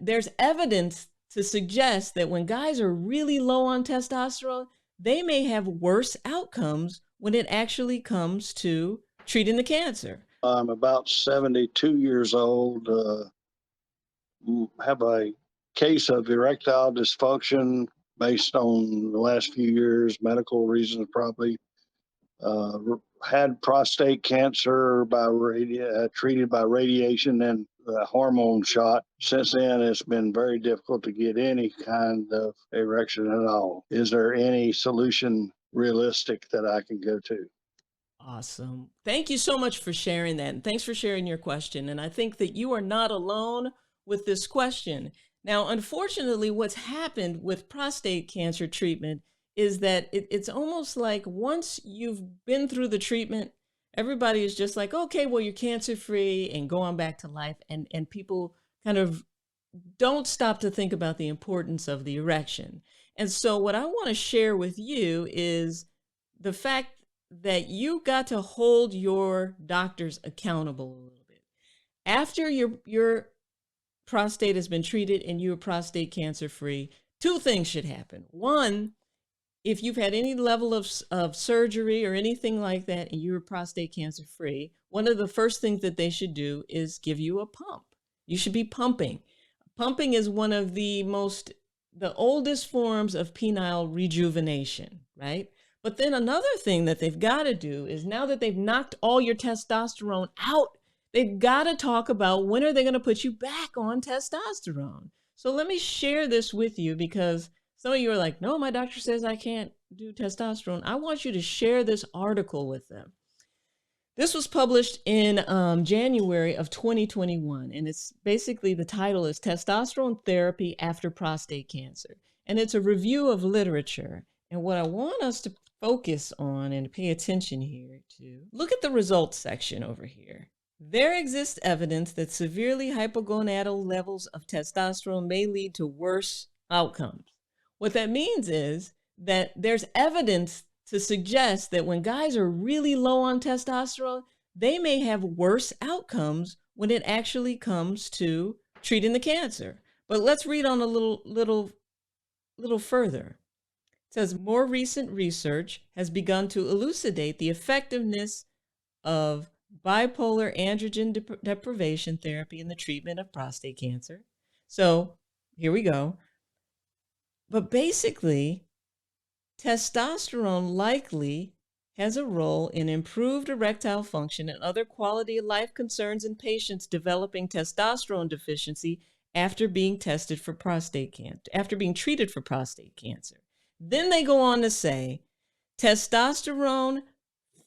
there's evidence to suggest that when guys are really low on testosterone, they may have worse outcomes when it actually comes to treating the cancer. I'm about 72 years old, have a case of erectile dysfunction based on the last few years, medical reasons probably. Had prostate cancer by treated by radiation and the hormone shot. Since then, it's been very difficult to get any kind of erection at all. Is there any solution realistic that I can go to? Awesome. Thank you so much for sharing that. And thanks for sharing your question. And I think that you are not alone with this question. Now, unfortunately, what's happened with prostate cancer treatment is that it's almost like once you've been through the treatment, everybody is just like, okay, well, you're cancer free and go on back to life. And people kind of don't stop to think about the importance of the erection. And so what I want to share with you is the fact that you got to hold your doctors accountable a little bit. After your prostate has been treated and you're prostate cancer free, two things should happen. One, if you've had any level of surgery or anything like that and you're prostate cancer free, one of the first things that they should do is give you a pump. You should be pumping. Pumping is one of the oldest forms of penile rejuvenation, right? But then another thing that they've got to do is, now that they've knocked all your testosterone out, they've got to talk about when are they going to put you back on testosterone. So let me share this with you, because some of you are like, no, my doctor says I can't do testosterone. I want you to share this article with them. This was published in January of 2021, and it's basically, the title is Testosterone Therapy After Prostate Cancer, and it's a review of literature. And what I want us to focus on and pay attention here to, look at the results section over here. There exists evidence that severely hypogonadal levels of testosterone may lead to worse outcomes. What that means is that there's evidence to suggest that when guys are really low on testosterone, they may have worse outcomes when it actually comes to treating the cancer. But let's read on a little further. It says, more recent research has begun to elucidate the effectiveness of bipolar androgen deprivation therapy in the treatment of prostate cancer. So here we go. But basically, testosterone likely has a role in improved erectile function and other quality of life concerns in patients developing testosterone deficiency after being tested for prostate cancer, after being treated for prostate cancer. Then they go on to say, testosterone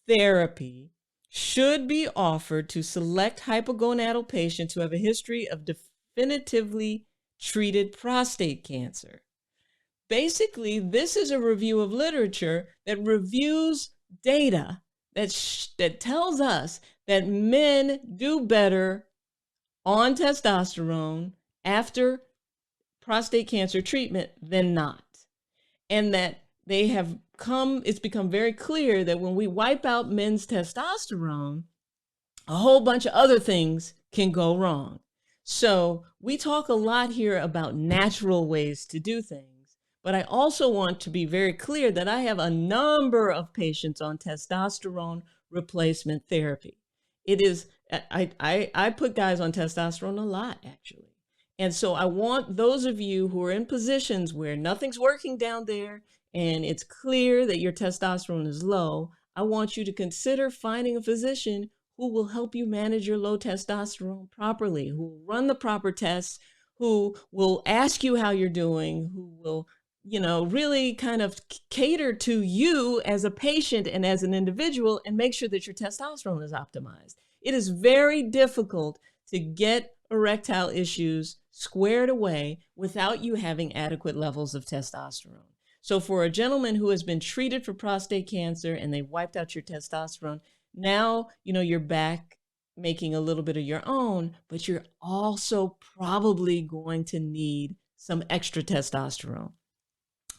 therapy should be offered to select hypogonadal patients who have a history of definitively treated prostate cancer. Basically, this is a review of literature that reviews data that tells us that men do better on testosterone after prostate cancer treatment than not. And that it's become very clear that when we wipe out men's testosterone, a whole bunch of other things can go wrong. So we talk a lot here about natural ways to do things. But I also want to be very clear that I have a number of patients on testosterone replacement therapy. It is, I put guys on testosterone a lot, actually. And so I want those of you who are in positions where nothing's working down there and it's clear that your testosterone is low, I want you to consider finding a physician who will help you manage your low testosterone properly, who will run the proper tests, who will ask you how you're doing, who will really kind of cater to you as a patient and as an individual and make sure that your testosterone is optimized. It is very difficult to get erectile issues squared away without you having adequate levels of testosterone. So for a gentleman who has been treated for prostate cancer and they wiped out your testosterone, now, you're back making a little bit of your own, but you're also probably going to need some extra testosterone.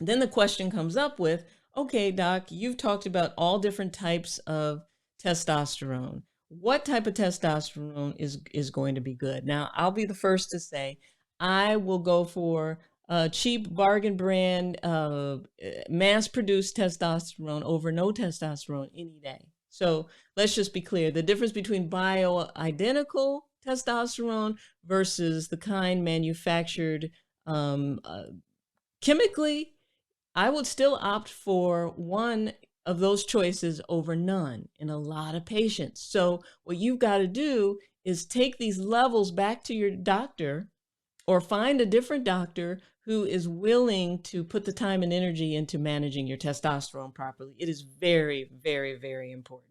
Then the question comes up with, okay, doc, you've talked about all different types of testosterone. What type of testosterone is going to be good? Now, I'll be the first to say, I will go for a cheap bargain brand, mass-produced testosterone over no testosterone any day. So let's just be clear. The difference between bioidentical testosterone versus the kind manufactured chemically, I would still opt for one of those choices over none in a lot of patients. So what you've got to do is take these levels back to your doctor or find a different doctor who is willing to put the time and energy into managing your testosterone properly. It is very, very, very important.